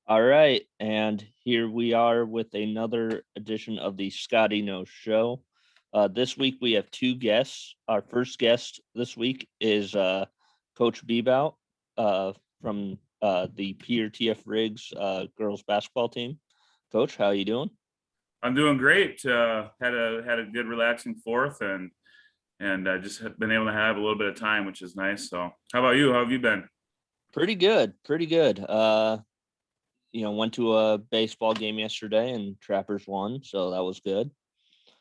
All right, and here we are with another edition of the Scotty No Show. This week we have two guests. Our first guest this week is Coach Beebout from the Peer TF Riggs girls basketball team. Coach, how you doing? I'm doing great. Had a good relaxing fourth and just been able to have a little bit of time, which is nice. So, how about you? How have you been? Pretty good, pretty good. Went to a baseball game yesterday and Trappers won, so that was good.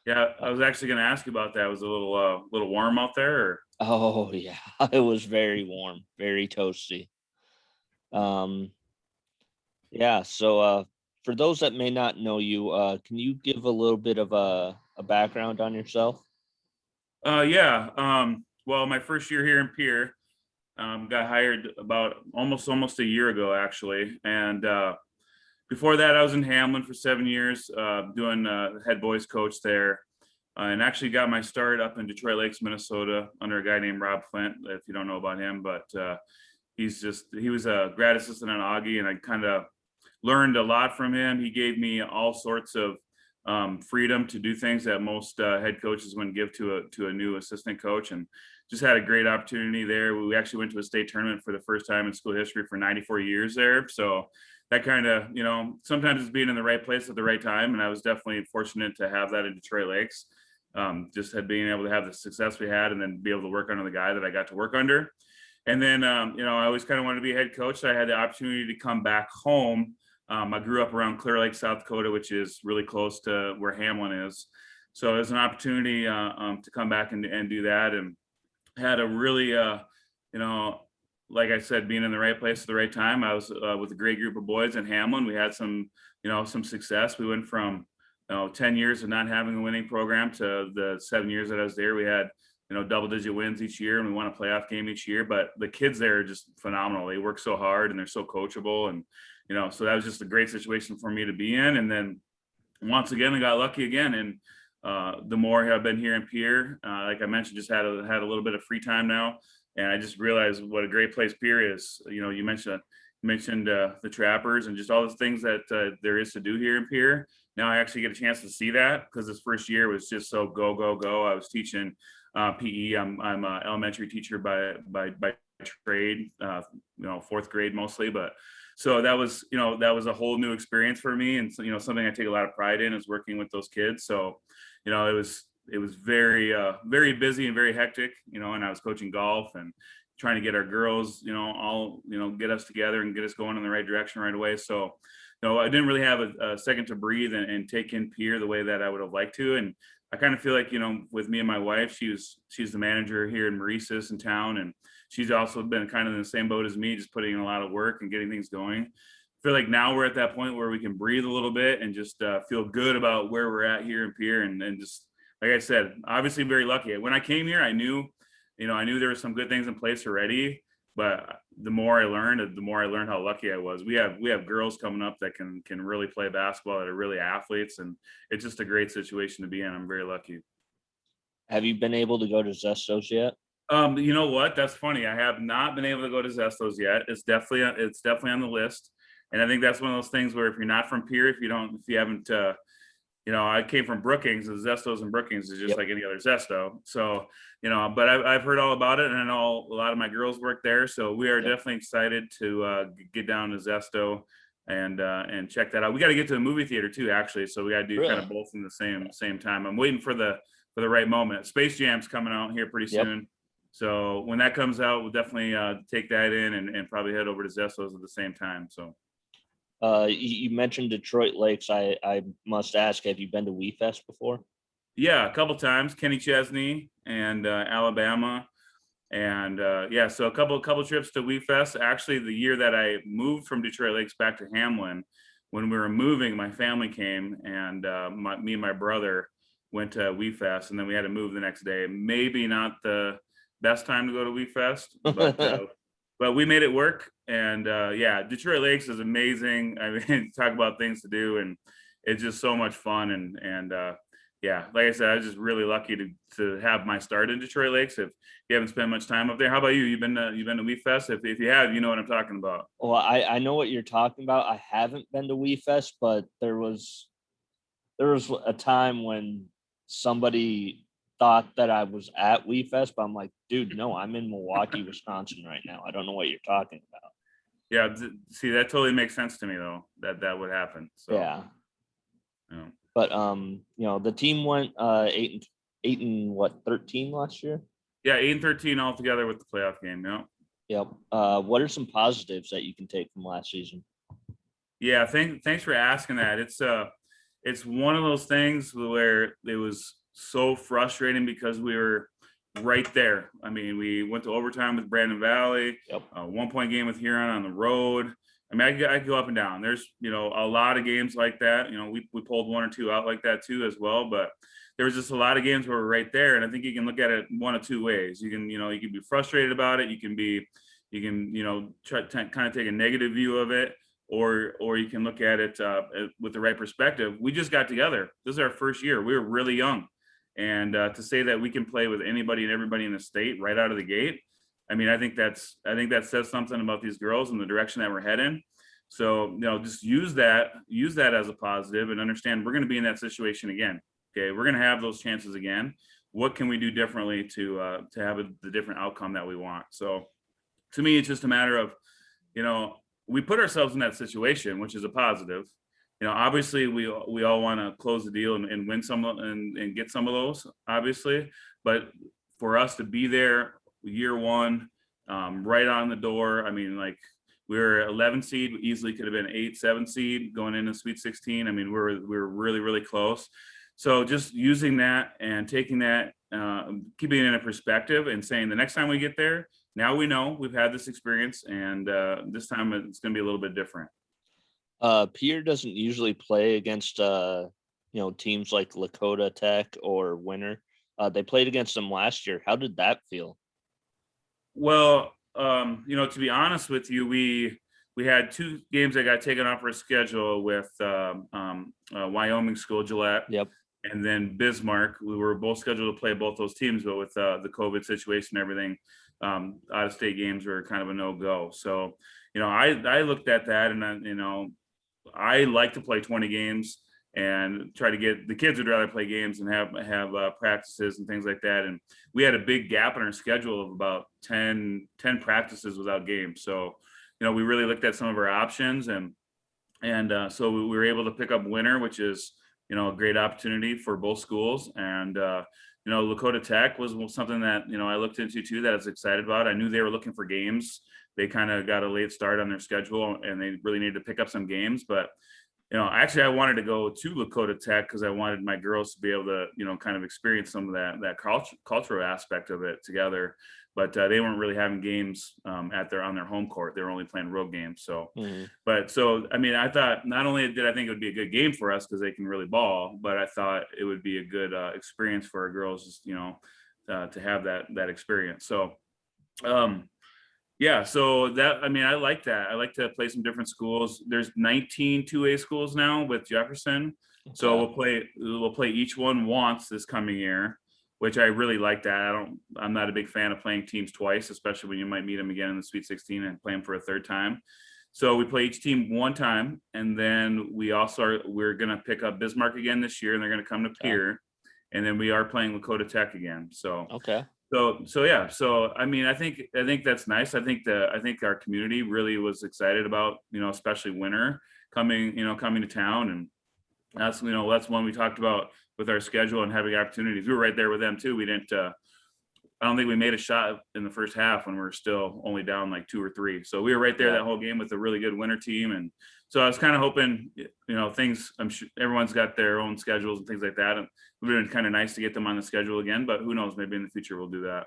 Yeah, I Uh, was actually going to ask you about that. Was it a little warm out there? Or? oh yeah, it was very warm, very toasty. Um, yeah, so for those that may not know you, can you give a little bit of a background on yourself? Yeah. Well, my first year here in Pierre, got hired about almost a year ago, actually, and before that, I was in Hamlin for 7 years, doing head boys coach there. And actually got my start up in Detroit Lakes, Minnesota, under a guy named Rob Flint. If you don't know about him, but he was a grad assistant at Augie, and I kind of learned a lot from him. He gave me all sorts of freedom to do things that most head coaches wouldn't give to a new assistant coach, and just had a great opportunity there. We actually went to a state tournament for the first time in school history for 94 years there. So that kind of, sometimes it's being in the right place at the right time, and I was definitely fortunate to have that in Detroit Lakes. Just had being able to have the success we had, and then be able to work under the guy that I got to work under. And then, I always kind of wanted to be a head coach. So I had the opportunity to come back home. I grew up around Clear Lake, South Dakota, which is really close to where Hamlin is. So it was an opportunity to come back and do that, and had a really, you know, like I said, being in the right place at the right time. I was with a great group of boys in Hamlin. We had some success. We went from 10 years of not having a winning program to the 7 years that I was there. We had, double digit wins each year, and we won a playoff game each year. But the kids there are just phenomenal. They work so hard and they're so coachable. And, so that was just a great situation for me to be in. And then once again, I got lucky again. And the more I've been here in Pierre, like I mentioned, just had a little bit of free time now. And I just realized what a great place Pierre is. You mentioned the Trappers and just all the things that there is to do here in Pierre. Now I actually get a chance to see that, because this first year was just so go go go. I was teaching PE. I'm an elementary teacher by trade. Fourth grade mostly, but so that was a whole new experience for me, and something I take a lot of pride in is working with those kids. So it was very very busy and very hectic, and I was coaching golf and trying to get our girls, all, get us together and get us going in the right direction right away. So, I didn't really have a second to breathe and take in Pierre the way that I would have liked to. And I kind of feel like, with me and my wife, she's the manager here in Maurices in town. And she's also been kind of in the same boat as me, just putting in a lot of work and getting things going. I feel like now we're at that point where we can breathe a little bit and just feel good about where we're at here in Pierre. And just, like I said, obviously very lucky. When I came here, I knew there were some good things in place already, but the more I learned how lucky I was. We have girls coming up that can really play basketball, that are really athletes, and it's just a great situation to be in. I'm very lucky. Have you been able to go to Zestos yet? You know what? That's funny. I have not been able to go to Zestos yet. It's definitely on the list, and I think that's one of those things where if you're not from Pierre, if you haven't I came from Brookings, and Zestos and Brookings is just Yep. like any other Zesto. So, but I've heard all about it, and I know a lot of my girls work there. So we are Yep. definitely excited to get down to Zesto and check that out. We got to get to the movie theater too, actually. So we got to do kind Really? of both in the same time. I'm waiting for the right moment. Space Jam's coming out here pretty Yep. soon. So when that comes out, we'll definitely take that in and probably head over to Zestos at the same time. So. You mentioned Detroit Lakes. I must ask, have you been to We Fest before? Yeah, a couple times. Kenny Chesney and Alabama, and yeah, so a couple trips to We Fest. Actually, the year that I moved from Detroit Lakes back to Hamlin, when we were moving, my family came, and me and my brother went to We Fest, and then we had to move the next day. Maybe not the best time to go to We Fest, but we made it work. And yeah, Detroit Lakes is amazing. I mean, talk about things to do, and it's just so much fun. And yeah, like I said, I was just really lucky to have my start in Detroit Lakes. If you haven't spent much time up there, how about you? You've been to Wheat Fest? If you have, you know what I'm talking about. Well, I know what you're talking about. I haven't been to Wee Fest, but there was a time when somebody thought that I was at Wee Fest, but I'm like, dude, no, I'm in Milwaukee, Wisconsin right now. I don't know what you're talking about. Yeah, see, that totally makes sense to me though, that would happen. So, Yeah. you know. But the team went 8 and what, 13 last year? Yeah, 8-13 altogether with the playoff game. Yeah. Yep. What are some positives that you can take from last season? Yeah, thanks for asking that. It's one of those things where it was so frustrating because we were right there. I mean, we went to overtime with Brandon Valley, Yep. a 1 point game with Huron on the road. I mean, I could go up and down. There's, a lot of games like that. We pulled one or two out like that too as well. But there was just a lot of games where we're right there. And I think you can look at it one of two ways. You can be frustrated about it. Try to kind of take a negative view of it, or you can look at it with the right perspective. We just got together. This is our first year. We were really young, and to say that we can play with anybody and everybody in the state right out of the gate, I mean, I think that says something about these girls and the direction that we're heading. So just use that as a positive, and understand we're going to be in that situation again. Okay, we're going to have those chances again. What can we do differently to have the different outcome that we want? So to me, it's just a matter of, you know, we put ourselves in that situation, which is a positive. Obviously we all want to close the deal and win and get some of those, obviously. But for us to be there year one, right on the door, I mean, like, we were 11 seed, we easily could have been 8-7 seed going into Sweet 16. I mean, we were really, really close. So just using that and taking that, keeping it in a perspective and saying the next time we get there, now we know we've had this experience, and this time it's going to be a little bit different. Pierre doesn't usually play against teams like Lakota Tech or Winter. They played against them last year. How did that feel? Well, to be honest with you, we had two games that got taken off our schedule with Wyoming School, Gillette, Yep. and then Bismarck. We were both scheduled to play both those teams, but with the COVID situation and everything, out of state games were kind of a no-go. So, I looked at that, and I like to play 20 games and try to get the kids would rather play games and have practices and things like that. And we had a big gap in our schedule of about 10 practices without games. So, we really looked at some of our options, and so we were able to pick up Winter, which is, a great opportunity for both schools. And, Lakota Tech was something that, I looked into too, that I was excited about. I knew they were looking for games. They kind of got a late start on their schedule, and they really needed to pick up some games. But, actually I wanted to go to Lakota Tech because I wanted my girls to be able to, kind of experience some of that cultural aspect of it together. But they weren't really having games on their home court. They were only playing road games. So, I mean, I thought not only did I think it would be a good game for us because they can really ball, but I thought it would be a good experience for our girls, to have that experience. So, yeah, so I mean, I like that. I like to play some different schools. There's 19 2A schools now with Jefferson. So we'll play each one once this coming year, which I really like that. I'm not a big fan of playing teams twice, especially when you might meet them again in the Sweet 16 and play them for a third time. So we play each team one time, and then we're going to pick up Bismarck again this year, and they're going to come to Pierre, and then we are playing Lakota Tech again. So yeah. So I mean, I think that's nice. I think our community really was excited about, especially Winter coming to town, and that's one we talked about with our schedule and having opportunities. We were right there with them too. We didn't. I don't think we made a shot in the first half when we were still only down like 2 or 3. So we were right there that whole game with a really good Winter team, and so I was kind of hoping, things. I'm sure everyone's got their own schedules and things like that, and it would have been kind of nice to get them on the schedule again. But who knows? Maybe in the future we'll do that.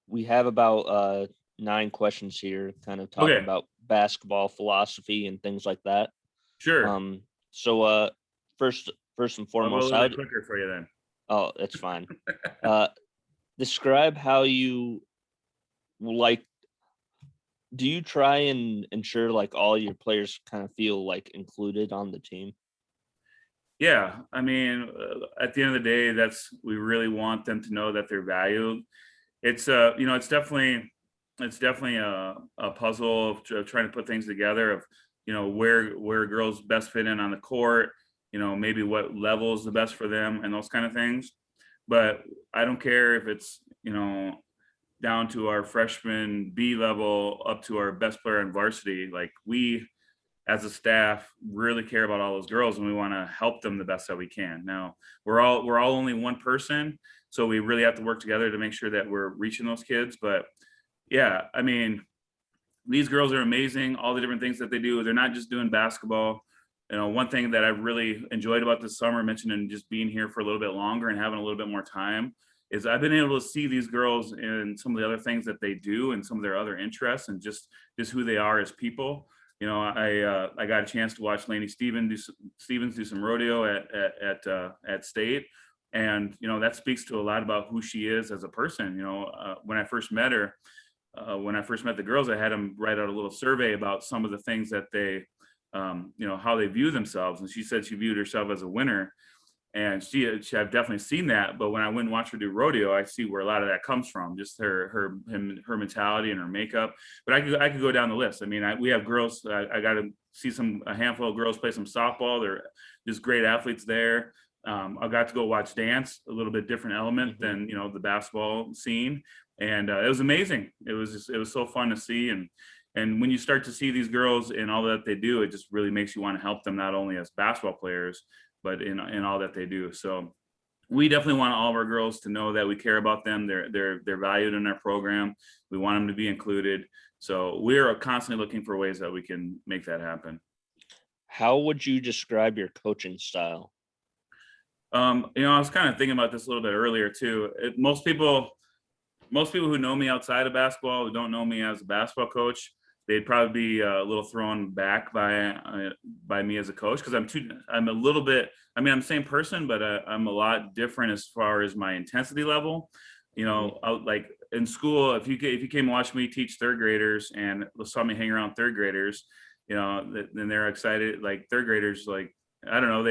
We have about 9 questions here, kind of talking about basketball philosophy and things like that. Sure. So first and foremost, I'll go a little quicker for you then. Oh, that's fine. Describe how you like. Do you try and ensure like all your players kind of feel like included on the team? Yeah, I mean, at the end of the day, we really want them to know that they're valued. It's definitely a puzzle of trying to put things together of, where girls best fit in on the court, maybe what level is the best for them and those kind of things. But I don't care if it's, down to our freshman B level up to our best player in varsity. Like, we as a staff really care about all those girls and we want to help them the best that we can. Now, we're all only one person, so we really have to work together to make sure that we're reaching those kids. But yeah, I mean, these girls are amazing. All the different things that they do, they're not just doing basketball. One thing that I really enjoyed about this summer, mentioning just being here for a little bit longer and having a little bit more time, is I've been able to see these girls in some of the other things that they do and some of their other interests and just who they are as people. I got a chance to watch Lainey Stevens do some rodeo at state, and that speaks to a lot about who she is as a person. When I first met her, when I first met the girls, I had them write out a little survey about some of the things that they, how they view themselves. And she said she viewed herself as a winner. And I've definitely seen that. But when I went and watched her do rodeo, I see where a lot of that comes from, just her mentality and her makeup. But I could go down the list. I mean, we have girls. I got to see a handful of girls play some softball. They're just great athletes there. I got to go watch dance, a little bit different element than the basketball scene, and it was amazing. It was so fun to see, and when you start to see these girls and all that they do, it just really makes you want to help them, not only as basketball players, but in all that they do. So we definitely want all of our girls to know that we care about them. They're valued in our program. We want them to be included. So we're constantly looking for ways that we can make that happen. How would you describe your coaching style? I was kind of thinking about this a little bit earlier too. Most people who know me outside of basketball, who don't know me as a basketball coach, they'd probably be a little thrown back by me as a coach, because I'm a little bit. I mean, I'm the same person, but I'm a lot different as far as my intensity level. Like in school, if you came and watched me teach third graders and saw me hang around third graders, then they're excited. Like third graders, like, I don't know,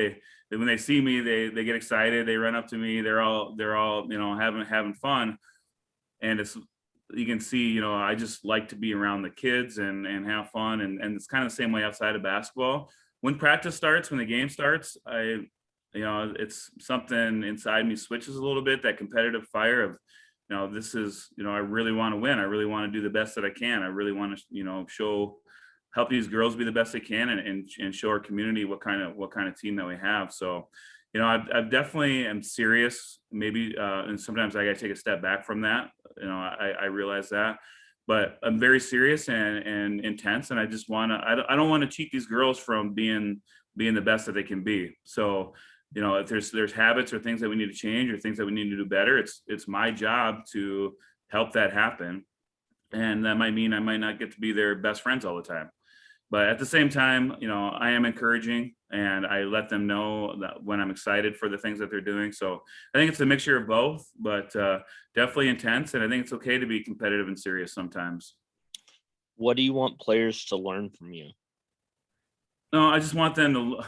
when they see me, they get excited. They run up to me. They're all having fun. And you can see, I just like to be around the kids and have fun. And it's kind of the same way outside of basketball. When practice starts, when the game starts, it's something inside me switches a little bit, that competitive fire of, this is, I really want to win. I really want to do the best that I can. I really want to, help these girls be the best they can, and show our community what kind of team that we have. So, I've definitely am serious, maybe, and sometimes I got to take a step back from that. I realize that, but I'm very serious and intense, and I just want to. I don't want to cheat these girls from being the best that they can be. So, if there's habits or things that we need to change or things that we need to do better, it's my job to help that happen, and that might mean I might not get to be their best friends all the time. But at the same time, I am encouraging, and I let them know that when I'm excited for the things that they're doing. So I think it's a mixture of both, but definitely intense. And I think it's okay to be competitive and serious sometimes. What do you want players to learn from you? No, I just want them to,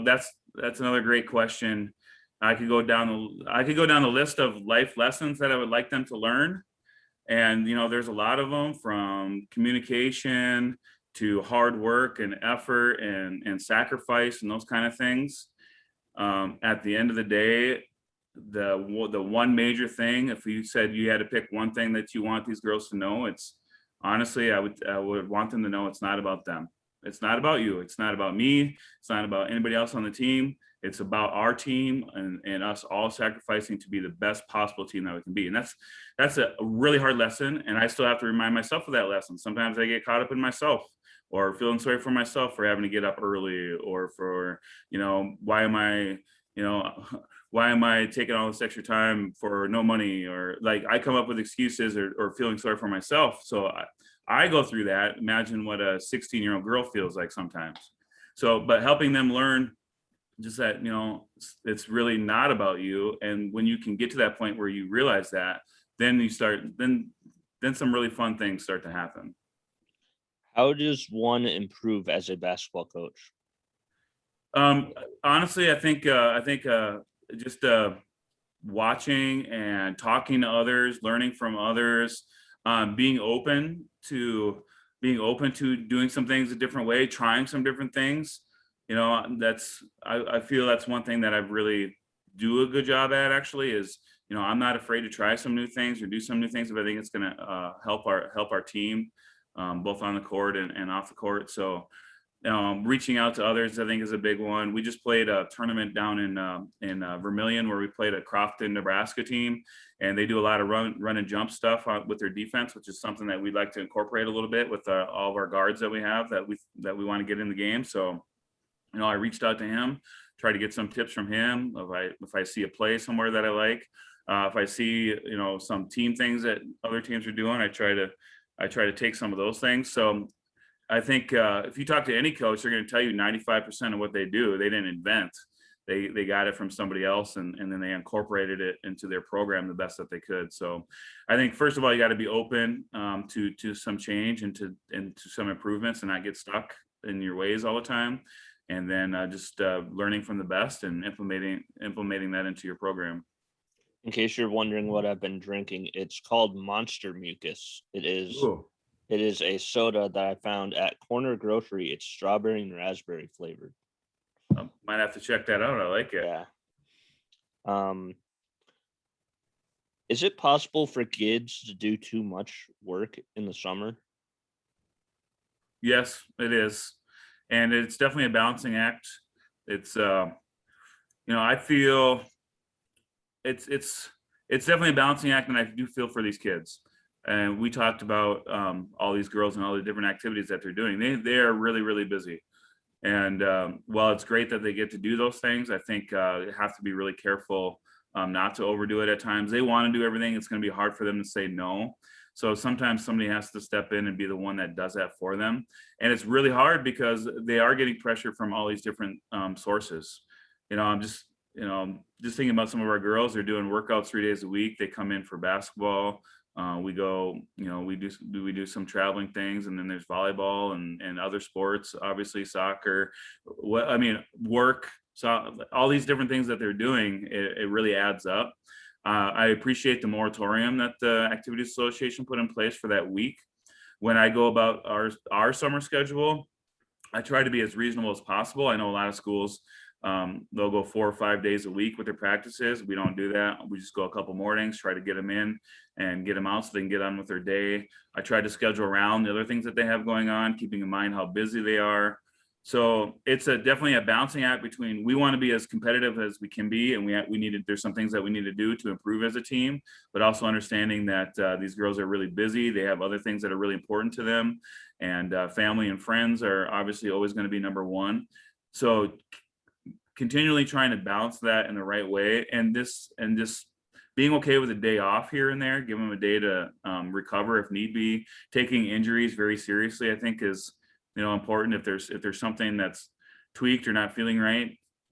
that's another great question. I could go down the list of life lessons that I would like them to learn. And, there's a lot of them, from communication to hard work and effort and sacrifice and those kind of things. At the end of the day, the one major thing, if you said you had to pick one thing that you want these girls to know, it's honestly, I would want them to know it's not about them. It's not about you. It's not about me. It's not about anybody else on the team. It's about our team and us all sacrificing to be the best possible team that we can be. And that's a really hard lesson. And I still have to remind myself of that lesson. Sometimes I get caught up in myself, or feeling sorry for myself for having to get up early, or for, why am I taking all this extra time for no money? Or, like, I come up with excuses, or feeling sorry for myself. So I go through that. Imagine what a 16-year-old girl feels like sometimes. So, but helping them learn just that, it's really not about you. And when you can get to that point where you realize that, then then some really fun things start to happen. How does one improve as a basketball coach? Honestly, I think just watching and talking to others, learning from others, being open to doing some things a different way, trying some different things. You know, I feel that's one thing that I've really do a good job at actually is, you know, I'm not afraid to try some new things or do some new things if I think it's going to help our team, both on the court and off the court. So reaching out to others, I think, is a big one. We just played a tournament down in Vermilion where we played a Crofton, Nebraska team, and they do a lot of run and jump stuff with their defense, which is something that we'd like to incorporate a little bit with all of our guards that we have that we want to get in the game. So, you know, I reached out to him, try to get some tips from him. If I see a play somewhere that I like, if I see, you know, some team things that other teams are doing, I try to take some of those things. So I think if you talk to any coach, they're going to tell you 95% of what they do, they didn't invent. They got it from somebody else, and then they incorporated it into their program the best that they could. So I think first of all, you got to be open to some change and to some improvements, and not get stuck in your ways all the time. And then just learning from the best and implementing that into your program. In case you're wondering what I've been drinking, it's called Monster Mucus. Ooh, It is a soda that I found at Corner Grocery. It's strawberry and raspberry flavored. might have to check that out. I like it. Yeah. Um, is it possible for kids to do too much work in the summer? Yes, it is, and it's definitely a balancing act. It's you know, I feel it's definitely a balancing act, and I do feel for these kids. And we talked about all these girls and all the different activities that they're doing. They are really busy, and while it's great that they get to do those things, I think they have to be really careful not to overdo it at times. They want to do everything. It's going to be hard for them to say no. So sometimes somebody has to step in and be the one that does that for them. And it's really hard because they are getting pressure from all these different sources. You know, just thinking about some of our girls. They're doing workouts 3 days a week. They come in for basketball. We go, you know, we do some traveling things, and then there's volleyball and other sports, obviously soccer. Work. So all these different things that they're doing, it really adds up. I appreciate the moratorium that the Activities Association put in place for that week. When I go about our summer schedule, I try to be as reasonable as possible. I know a lot of schools, they'll go 4 or 5 days a week with their practices. We don't do that. We just go a couple mornings, try to get them in and get them out so they can get on with their day. I try to schedule around the other things that they have going on, keeping in mind how busy they are. So it's definitely a balancing act between, we want to be as competitive as we can be, and there's some things that we need to do to improve as a team, but also understanding that these girls are really busy. They have other things that are really important to them, and family and friends are obviously always going to be number one. So continually trying to balance that in the right way, and just being okay with a day off here and there, give them a day to recover if need be. Taking injuries very seriously, I think, is, you know, important. If there's something that's tweaked or not feeling right,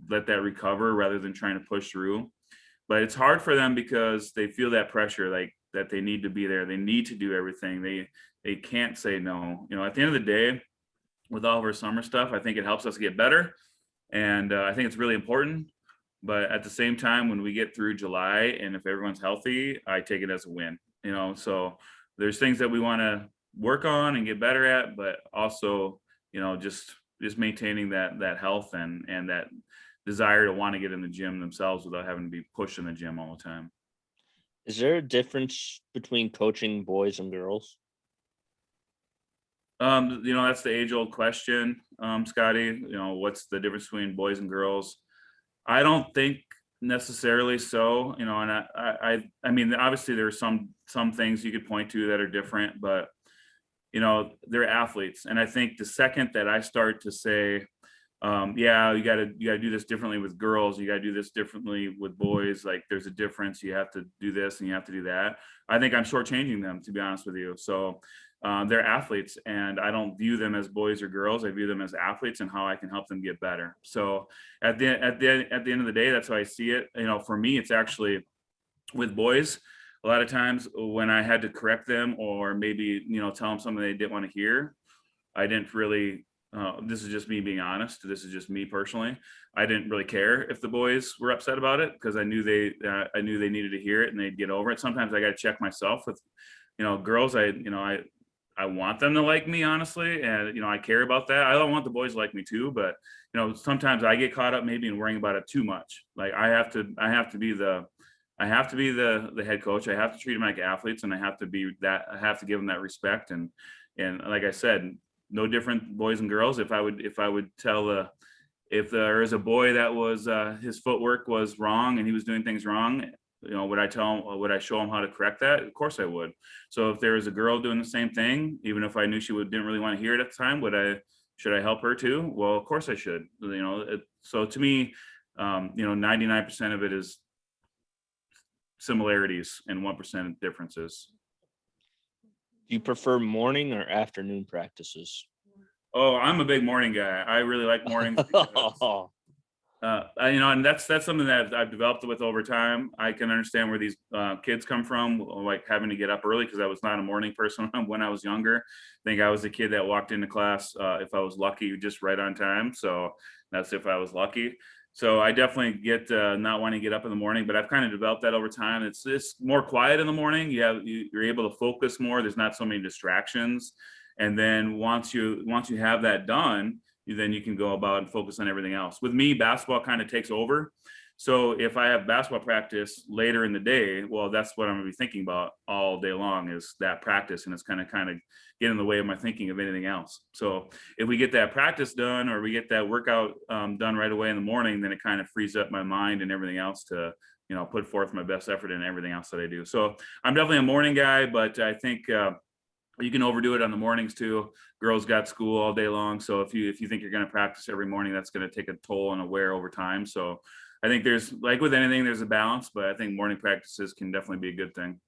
let that recover rather than trying to push through. But it's hard for them because they feel that pressure, like that they need to be there, they need to do everything, they can't say no. You know, at the end of the day, with all of our summer stuff, I think it helps us get better, and I think it's really important. But at the same time, when we get through July and if everyone's healthy, I take it as a win. You know, so there's things that we want to work on and get better at, but also, you know, just maintaining that health and that desire to want to get in the gym themselves without having to be pushed in the gym all the time. Is there a difference between coaching boys and girls? You know, that's the age old question, Scotty. You know, what's the difference between boys and girls? I don't think necessarily so. You know, and I mean, obviously there are some things you could point to that are different, but you know, they're athletes. And I think the second that I start to say, yeah, you gotta do this differently with girls, you gotta do this differently with boys, like there's a difference, you have to do this and you have to do that, I think I'm shortchanging them, to be honest with you. So they're athletes, and I don't view them as boys or girls. I view them as athletes and how I can help them get better. So at the end of the day, that's how I see it. You know, for me, it's actually with boys, a lot of times when I had to correct them or maybe, you know, tell them something they didn't want to hear, I didn't really This is just me being honest. This is just me personally. I didn't really care if the boys were upset about it because I knew they needed to hear it and they'd get over it. Sometimes I got to check myself with, girls. I want them to like me, honestly, and I care about that. I don't want the boys to like me too, but sometimes I get caught up maybe in worrying about it too much. Like I have to be the head coach. I have to treat them like athletes, and I have to give them that respect. And like I said, no different boys and girls. If I would tell if there is a boy that was his footwork was wrong and he was doing things wrong, would I show him how to correct that? Of course I would. So if there was a girl doing the same thing, even if I knew she didn't really want to hear it at the time, should I help her too? Well, of course I should. So to me, 99% of it is similarities and 1% differences. Do you prefer morning or afternoon practices? Oh, I'm a big morning guy. I really like mornings. Because, and that's something that I've developed with over time. I can understand where these kids come from, like having to get up early, because I was not a morning person when I was younger. I think I was the kid that walked into class, if I was lucky, just right on time. So that's if I was lucky. So I definitely get not wanting to get up in the morning, but I've kind of developed that over time. It's more quiet in the morning. You're able to focus more. There's not so many distractions. And then once you have that done, then you can go about and focus on everything else. With me, basketball kind of takes over. So if I have basketball practice later in the day, well, that's what I'm gonna be thinking about all day long, is that practice, and it's kind of get in the way of my thinking of anything else. So if we get that practice done, or we get that workout done right away in the morning, then it kind of frees up my mind and everything else to put forth my best effort in everything else that I do. So I'm definitely a morning guy, but I think you can overdo it on the mornings too. Girls got school all day long, so if you think you're going to practice every morning, that's going to take a toll and a wear over time. So I think there's, like with anything, there's a balance, but I think morning practices can definitely be a good thing.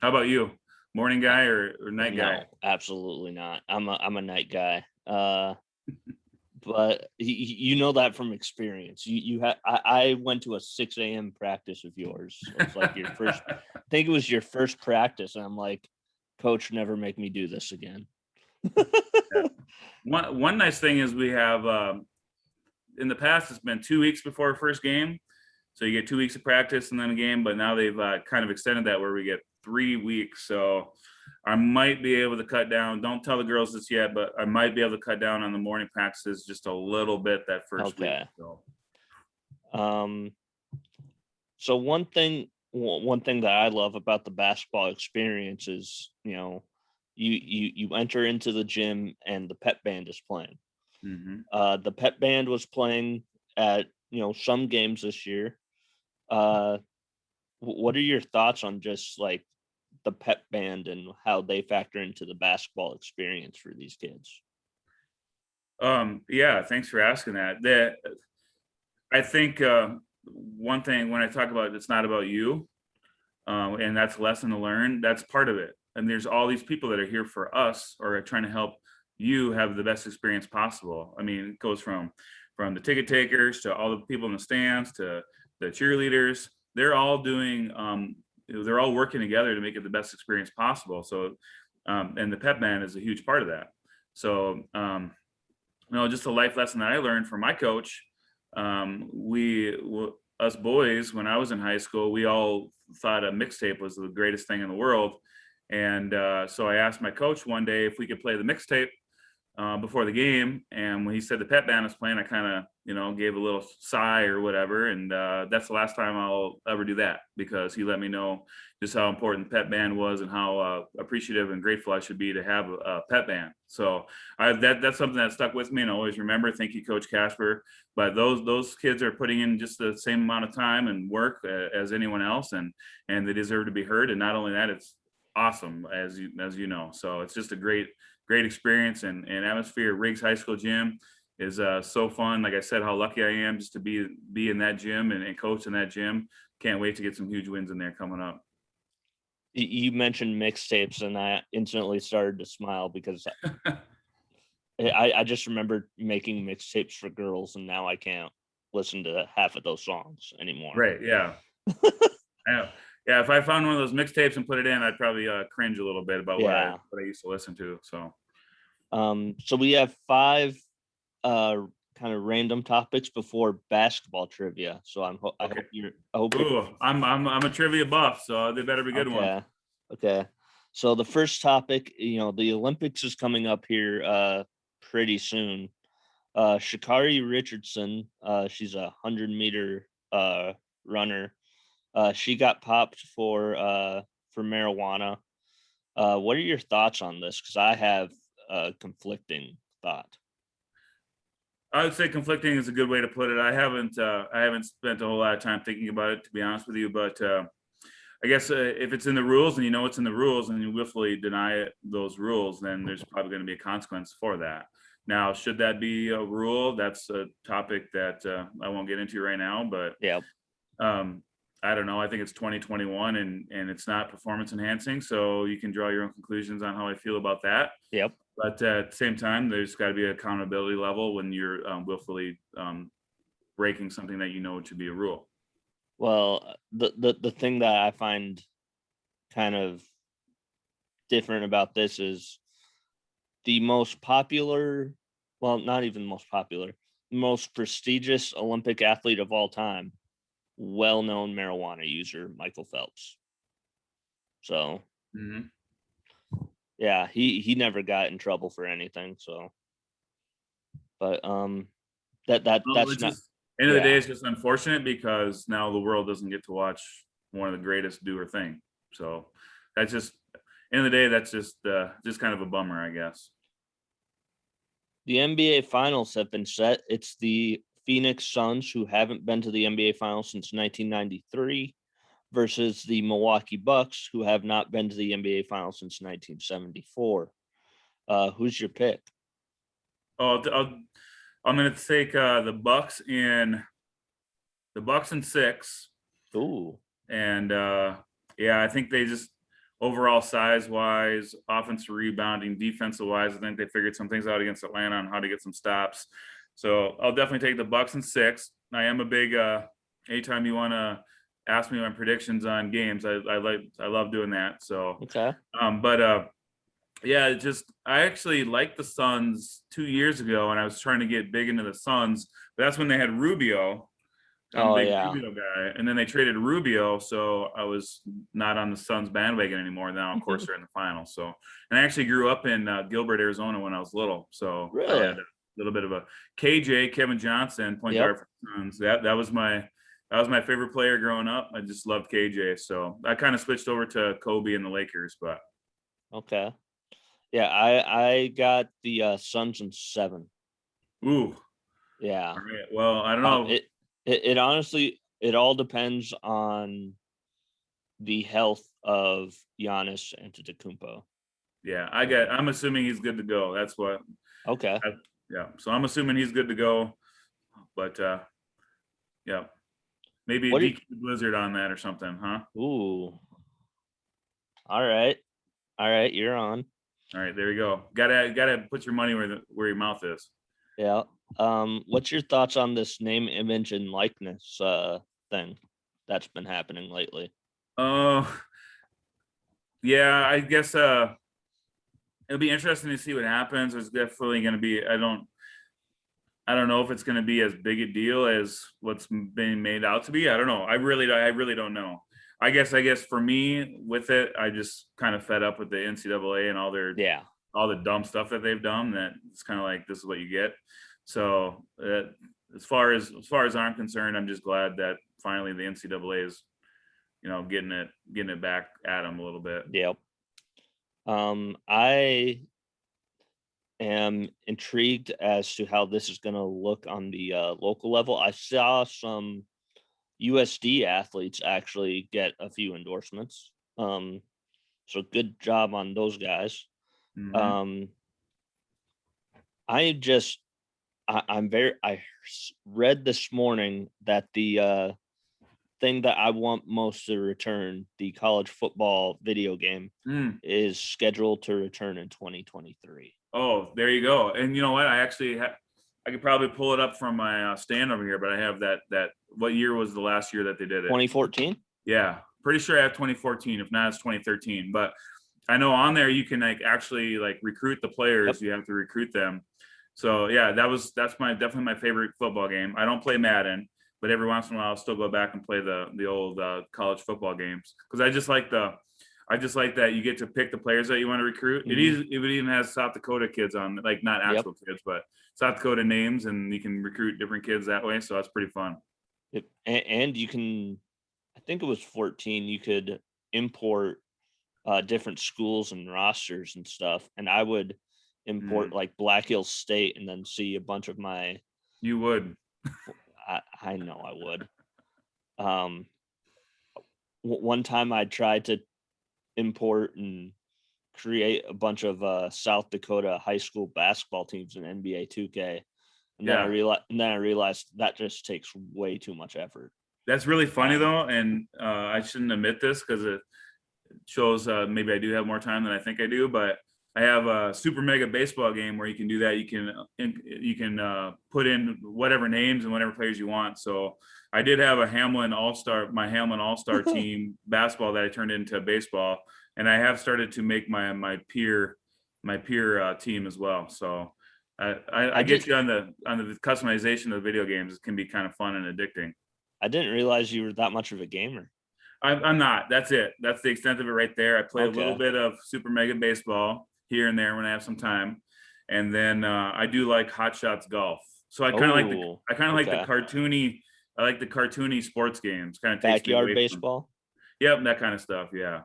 How about you? Morning guy or night guy? No, absolutely not. I'm a night guy. But you know that from experience. I went to a 6 a.m. practice of yours. So it's like your first, I think it was your first practice, and I'm like, Coach, never make me do this again. Yeah. One nice thing is we have in the past, it's been 2 weeks before our first game, so you get 2 weeks of practice and then a game. But now they've kind of extended that, where we get 3 weeks. So I might be able to cut down. Don't tell the girls this yet, but I might be able to cut down on the morning practices just a little bit that first week. So one thing that I love about the basketball experience is, you enter into the gym and the pep band is playing. Mm-hmm. The pep band was playing at some games this year. What are your thoughts on just like the pep band and how they factor into the basketball experience for these kids? Yeah, thanks for asking that. I think one thing when I talk about it's not about you, and that's a lesson to learn. That's part of it. And there's all these people that are here for us, or are trying to help you have the best experience possible. I mean, it goes from the ticket takers to all the people in the stands to the cheerleaders. They're all doing they're all working together to make it the best experience possible. So and the pep band is a huge part of that. So just a life lesson that I learned from my coach. Us boys, when I was in high school, we all thought a mixtape was the greatest thing in the world. And so I asked my coach one day if we could play the mixtape before the game. And when he said the pep band was playing, I kind of, gave a little sigh or whatever. And that's the last time I'll ever do that, because he let me know just how important the pep band was and how appreciative and grateful I should be to have a pep band. So that's something that stuck with me, and I always remember. Thank you, Coach Casper. But those kids are putting in just the same amount of time and work as anyone else, and they deserve to be heard. And not only that, it's awesome, as you know. So it's just a great experience, and atmosphere. Riggs High School gym is so fun. Like I said, how lucky I am just to be in that gym and coach in that gym. Can't wait to get some huge wins in there coming up. You mentioned mixtapes, and I instantly started to smile because I just remember making mixtapes for girls, and now I can't listen to half of those songs anymore. Right? Yeah. Yeah. If I found one of those mixtapes and put it in, I'd probably cringe a little bit about what I used to listen to. So, so we have 5 kind of random topics before basketball trivia. So I Okay. hope you're Ooh, I'm a trivia buff, so they better be good ones. okay. Okay. So the first topic, the Olympics is coming up here pretty soon. Shakari Richardson, she's a 100-meter runner. She got popped for marijuana. What are your thoughts on this? Because I have a conflicting thought. I would say conflicting is a good way to put it. I haven't spent a whole lot of time thinking about it, to be honest with you, but I guess if it's in the rules and you know it's in the rules and you willfully deny those rules, then there's probably going to be a consequence for that. Now, should that be a rule? That's a topic that I won't get into right now, but Yeah. um, I don't know. I think it's 2021 and it's not performance enhancing. So you can draw your own conclusions on how I feel about that. Yep. But at the same time, there's got to be an accountability level when you're willfully breaking something that you know to be a rule. Well, the thing that I find kind of different about this is the most popular, well, not even most popular, most prestigious Olympic athlete of all time, well-known marijuana user, Michael Phelps. So, Mm-hmm. yeah, he never got in trouble for anything. So, but Well, that's it's not. just end of the day, Yeah. it's just unfortunate because now the world doesn't get to watch one of the greatest do her thing. So that's just end of the day, that's just kind of a bummer, I guess. The NBA finals have been set. It's the Phoenix Suns, who haven't been to the NBA finals since 1993, versus the Milwaukee Bucks, who have not been to the NBA finals since 1974. Who's your pick? Oh, I'm going to take the Bucks in 6, Ooh. and yeah, I think they just overall size wise, offensive rebounding, defensive wise, I think they figured some things out against Atlanta on how to get some stops. So I'll definitely take the Bucks in 6. I am a big anytime you want to ask me my predictions on games, I love doing that. So Okay. but yeah, I actually liked the Suns 2 years ago, and I was trying to get big into the Suns. But that's when they had Rubio. I'm a Oh big yeah. Rubio guy, and then they traded Rubio, so I was not on the Suns bandwagon anymore. Now, of course, they're in the finals. So, and I actually grew up in Gilbert, Arizona, when I was little. So I had Really? a little bit of a KJ, Kevin Johnson, point Yep. guard for the Suns. That was my favorite player growing up. I just loved KJ. So I kind of switched over to Kobe and the Lakers, but. Okay. Yeah, I got the Suns in 7. Ooh. Yeah. All right. Well, I don't know. It honestly, it all depends on the health of Giannis Antetokounmpo. Yeah, I'm assuming he's good to go. That's what. Okay. Yeah. So I'm assuming he's good to go. But yeah, maybe What? DQ Blizzard on that or something, huh? Ooh. All right. All right. You're on. All right, there you go. Gotta put your money where your mouth is. Yeah. What's your thoughts on this name, image, and likeness thing that's been happening lately? Oh, yeah. I guess it'll be interesting to see what happens. There's definitely going to be. I don't know if it's going to be as big a deal as what's being made out to be. I don't know. I really don't know. I guess for me with it, I just kind of fed up with the NCAA and Yeah. all the dumb stuff that they've done. That it's kind of like this is what you get. So as far as I'm concerned, I'm just glad that finally the NCAA is getting it back at them a little bit. Yep. I am intrigued as to how this is going to look on the local level. I saw some USD athletes actually get a few endorsements. So good job on those guys. Mm-hmm. Um, I just, I read this morning that the thing that I want most to return, the college football video game, Mm. is scheduled to return in 2023. Oh, there you go. And you know what? I could probably pull it up from my stand over here, but I have that. What year was the last year that they did it? 2014? Yeah, pretty sure I have 2014. If not, it's 2013. But I know on there you can actually recruit the players. Yep. You have to recruit them. So yeah, that's definitely my favorite football game. I don't play Madden, but every once in a while I'll still go back and play the old college football games because I just like that you get to pick the players that you want to recruit. It even has South Dakota kids on, like not Yep. actual kids, but South Dakota names, and you can recruit different kids that way. So that's pretty fun. Yep. And you can, I think it was 14. You could import different schools and rosters and stuff, and I would import Mm, like Black Hills State, and then see a bunch of my. you would. I know I would. Um, one time I tried to import and create a bunch of South Dakota high school basketball teams in NBA 2K, and then Yeah, I realized that just takes way too much effort. that's really funny Time. though, and I shouldn't admit this because it shows maybe I do have more time than I think I do, but I have a super mega baseball game where you can do that. You can put in whatever names and whatever players you want. So I did have a my Hamlin All Star team basketball that I turned into baseball, and I have started to make my peer team as well. So I I get did. you on the customization of the video games. It can be kind of fun and addicting. I didn't realize you were that much of a gamer. I'm not. That's it. That's the extent of it right there. I play a little Okay. bit of Super Mega Baseball here and there when I have some time, and then I do like Hot Shots Golf. So Oh, I kind of like the okay. cartoony. I like the cartoony sports games. Kind of takes me Backyard away from. baseball. Yep, that kind of stuff. Yeah.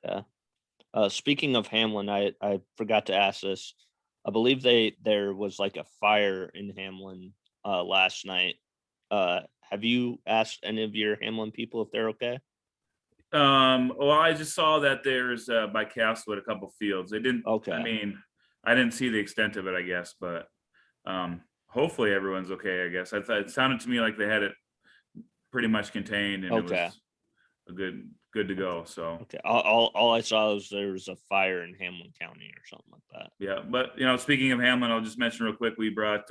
Yeah. Speaking of Hamlin, I forgot to ask this. I believe there was like a fire in Hamlin last night. Have you asked any of your Hamlin people if they're okay? Well, I just saw that there's by Castlewood a couple fields. They didn't. I Okay. mean, I didn't see the extent of it, I guess, but hopefully everyone's okay. I guess I thought it sounded to me like they had it pretty much contained and it Okay. was a good to go. So Okay. All I saw was there was a fire in Hamlin County or something like that. yeah, but speaking of Hamlin, I'll just mention real quick we brought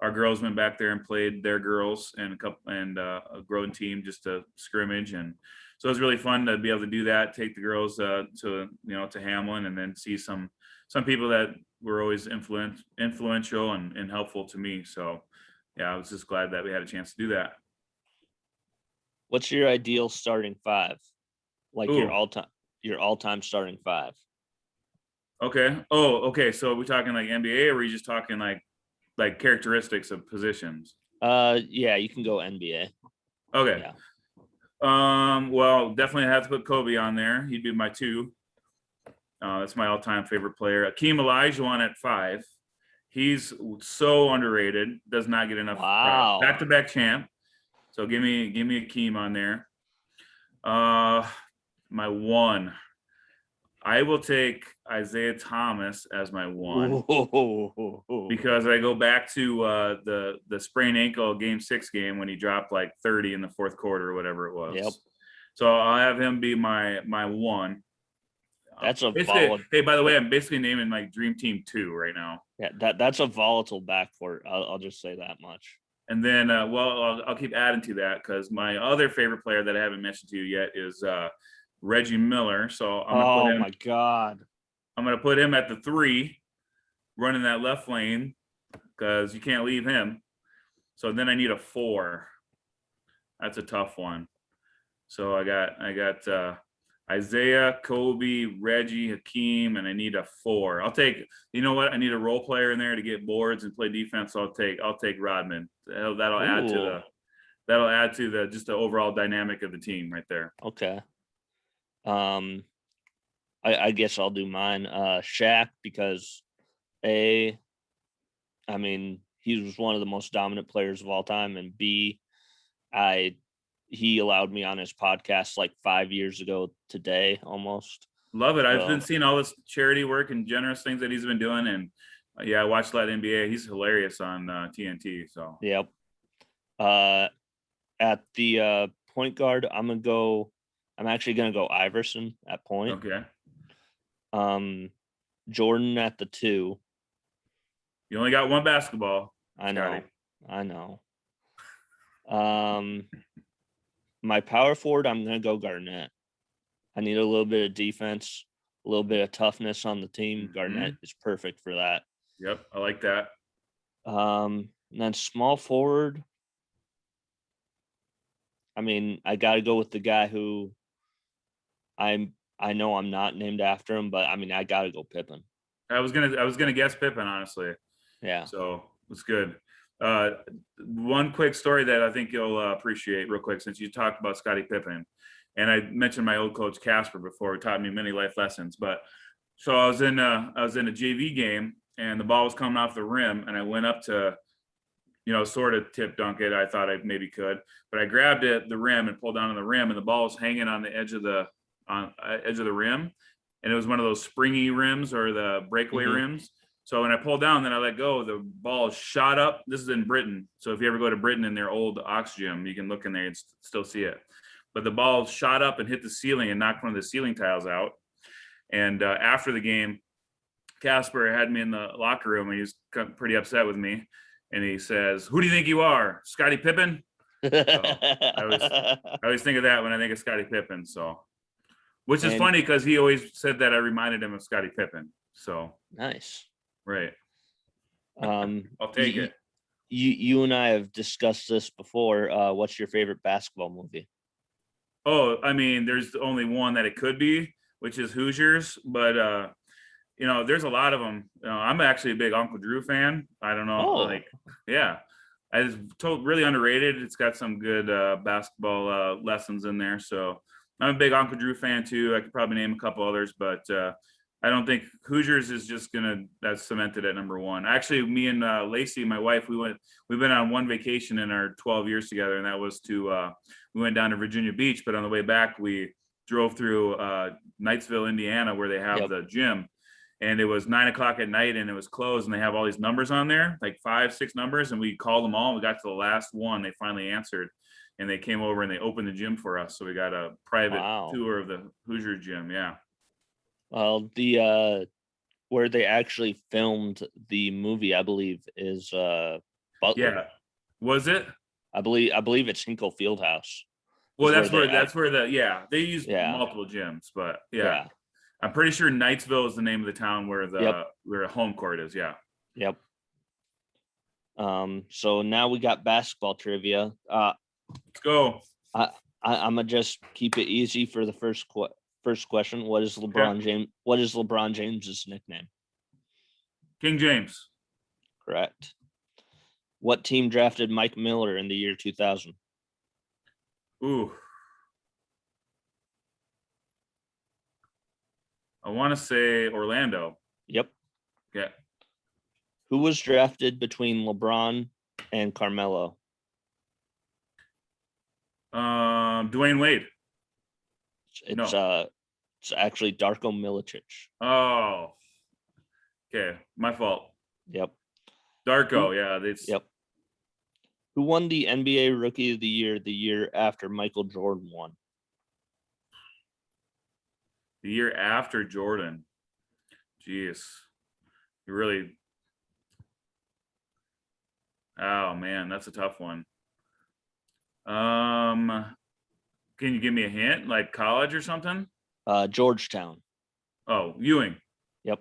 our girls went back there and played their girls and a growing team just to scrimmage, and so it was really fun to be able to do that, take the girls to Hamlin, and then see some people that were always influential and helpful to me. So yeah, I was just glad that we had a chance to do that. What's your ideal starting five? Like Ooh, your all time starting five. okay. Oh, okay. So are we talking like NBA, or are we just talking like characteristics of positions? Yeah, you can go NBA. Okay. Yeah. Well, definitely have to put Kobe on there. He'd be my two. That's my all-time favorite player. Akeem Olajuwon at 5. He's so underrated. Does not get enough props. Wow. Back-to-back champ. So give me Akeem on there. Uh, my 1. I will take Isaiah Thomas as my 1 Ooh. because I go back to the sprained ankle game 6 game when he dropped like 30 in the fourth quarter or whatever it Yep. was. So I'll have him be my 1. That's a Basically, volatile. hey, by the way, I'm basically naming like Dream Team 2 right now. Yeah, that's a volatile backcourt. I'll just say that much. And then, well, I'll keep adding to that because my other favorite player that I haven't mentioned to you yet is Reggie Miller. So Oh my god. I'm gonna put him at the 3, running that left lane because you can't leave him. So then I need a 4. That's a tough one. So I got Isaiah, Kobe, Reggie, Hakeem, and I need a 4. I'll take. You know what? I need a role player in there to get boards and play defense. So I'll take Rodman. That'll add to Ooh. the just the overall dynamic of the team right there. Okay. Um, I guess I'll do mine. Shaq, because A, I mean, he was one of the most dominant players of all time, and B, I he allowed me on his podcast like 5 years ago today almost. Love it. I've been So seeing all this charity work and generous things that he's been doing, and yeah, I watched a lot of NBA. He's hilarious on TNT. So yep. Uh at the point guard, I'm actually gonna go Iverson at point. okay, Um Jordan at the 2. you only got one basketball, I Scotty. know. I know. Um my power forward, I'm gonna go Garnett. I need a little bit of defense, a little bit of toughness on the team. Hmm. Garnett is perfect for that. Yep, I like that. And then small forward. I mean, I got to go with the guy who I know I'm not named after him, but I mean, I got to go Pippen. I was gonna guess Pippen, honestly. Yeah. So it's good. One quick story that I think you'll appreciate real quick, since you talked about Scotty Pippen, and I mentioned my old coach Casper before, who taught me many life lessons. But so I was in a JV game, and the ball was coming off the rim, and I went up to, sort of tip dunk it. I thought I maybe could, but I grabbed it, the rim, and pulled down on the rim, and the ball was hanging on the edge of the rim, and it was one of those springy rims or the breakaway rims. So when I pulled down, then I let go, the ball shot up. This is in Britain. So if you ever go to Britain in their old Ox gym, you can look in there and still see it. But the ball shot up and hit the ceiling and knocked one of the ceiling tiles out. And after the game, Casper had me in the locker room, and he was pretty upset with me. And he says, "Who do you think you are, Scottie Pippen?" So I always think of that when I think of Scottie Pippen. So, which is funny because he always said that I reminded him of Scottie Pippen. So nice. Right. I'll take it. You and I have discussed this before. What's your favorite basketball movie? Oh, I mean, there's only one that it could be, which is Hoosiers. But there's a lot of them. I'm actually a big Uncle Drew fan. I don't know, yeah. It's really underrated. It's got some good basketball lessons in there. So I'm a big Uncle Drew fan too. I could probably name a couple others, but I don't think Hoosiers is just that's cemented at number one. Actually, me and Lacey, my wife, we've been on one vacation in our 12 years together, and that was we went down to Virginia Beach, but on the way back, we drove through Knightsville, Indiana, where they have the gym. And it was 9:00 at night, and it was closed, and they have all these numbers on there, like 5, 6 numbers. And we called them all. And we got to the last one. They finally answered, and they came over and they opened the gym for us. So we got a private tour of the Hoosier gym. Yeah. Well, where they actually filmed the movie, I believe, is Butler. Yeah. Was it? I believe it's Hinkle Fieldhouse. Well, that's where they use multiple gyms, but yeah. I'm pretty sure Knightsville is the name of the town where where home court is. Yeah. Yep. So now we got basketball trivia. Let's go. I'm gonna just keep it easy for the first question. What is LeBron James? What is LeBron James's nickname? King James. Correct. What team drafted Mike Miller in the year 2000? Ooh. I want to say Orlando. Yep. Okay. Who was drafted between LeBron and Carmelo? Dwayne Wade. It's actually Darko Milicic. Oh. Okay, my fault. Yep. Darko, Yep. Who won the NBA Rookie of the year after Michael Jordan won? The year after Jordan. Jeez. You really. Oh man, that's a tough one. Can you give me a hint, like college or something? Georgetown. Oh, Ewing. Yep.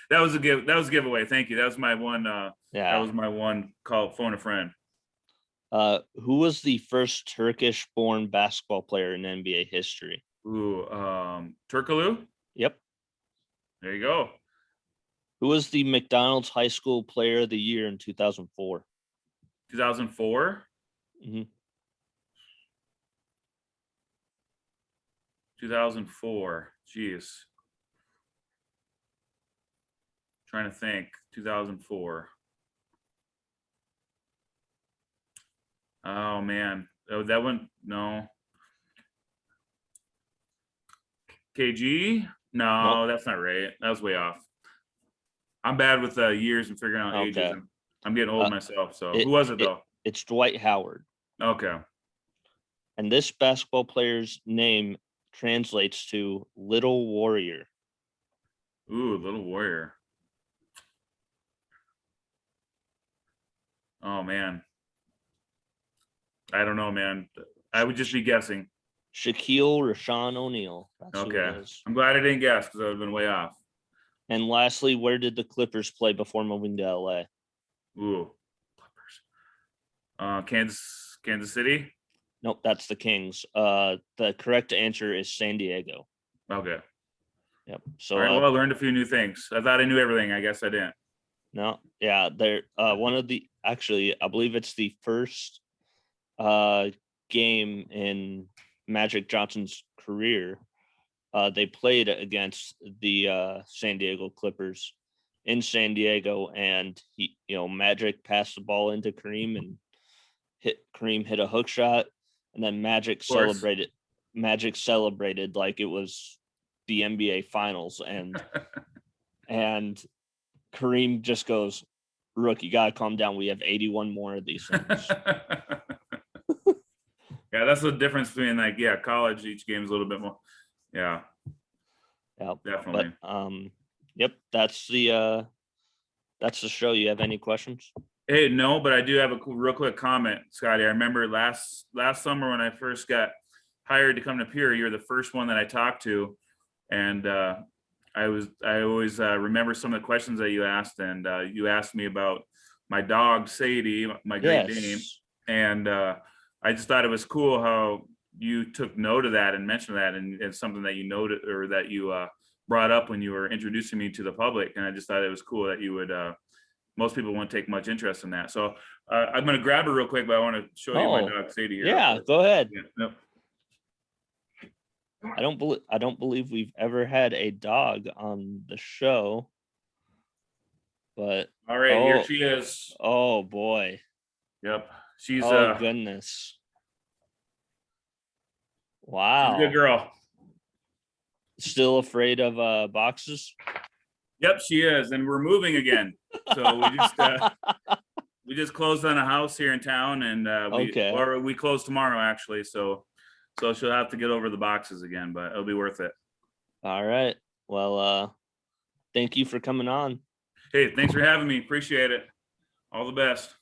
That was a giveaway. Thank you. That was my one. That was my one call. Phone a friend. Who was the first Turkish-born basketball player in NBA history? Ooh, Turkoglu? Yep. There you go. Who was the McDonald's High School Player of the Year in 2004? 2004? Mm-hmm. 2004. Jeez. Trying to think. 2004. Oh, man. Oh, that one? No. KG? No, nope. That's not right. That was way off. I'm bad with years and figuring out ages. I'm getting old myself. So who was it though? It's Dwight Howard. Okay. And this basketball player's name translates to Little Warrior. Ooh, Little Warrior. Oh man. I don't know, man. I would just be guessing. Shaquille Rashawn O'Neal. Okay. I'm glad I didn't guess because I would have been way off. And lastly, where did the Clippers play before moving to LA? Ooh, Kansas City. Nope, that's the Kings. The correct answer is San Diego. Okay. Yep. All So right. Well, I learned a few new things. I thought I knew everything. I guess I didn't. no, yeah, they're one of the actually I believe it's the first game in Magic Johnson's career. They played against the San Diego Clippers in San Diego, and Magic passed the ball into Kareem and Kareem hit a hook shot, and then Magic Of course. celebrated. Magic celebrated like it was the NBA Finals, and Kareem just goes, "Rook, you gotta calm down. We have 81 more of these things." Yeah, that's the difference between college. Each game is a little bit more. Yeah, definitely. But yep, that's the show. You have any questions? Hey, no, but I do have a real quick comment, Scotty. I remember last summer when I first got hired to come to Pier, you were the first one that I talked to, and I always remember some of the questions that you asked, and you asked me about my dog Sadie, my Great Dane, and I just thought it was cool how you took note of that and mentioned that, and it's something that you noted or that you brought up when you were introducing me to the public, and I just thought it was cool that you would. Most people won't take much interest in that, so I'm going to grab her real quick, but I want to show you my dog Sadie here. Yeah, go ahead. Yeah, no. I don't believe we've ever had a dog on the show, but all right, here she is. Oh boy. Yep, she's goodness. Wow. She's a good girl. Still afraid of boxes? Yep, she is, and we're moving again. So we just closed on a house here in town, and we close tomorrow actually. So she'll have to get over the boxes again, but it'll be worth it. All right. Well, thank you for coming on. Hey, thanks for having me. Appreciate it. All the best.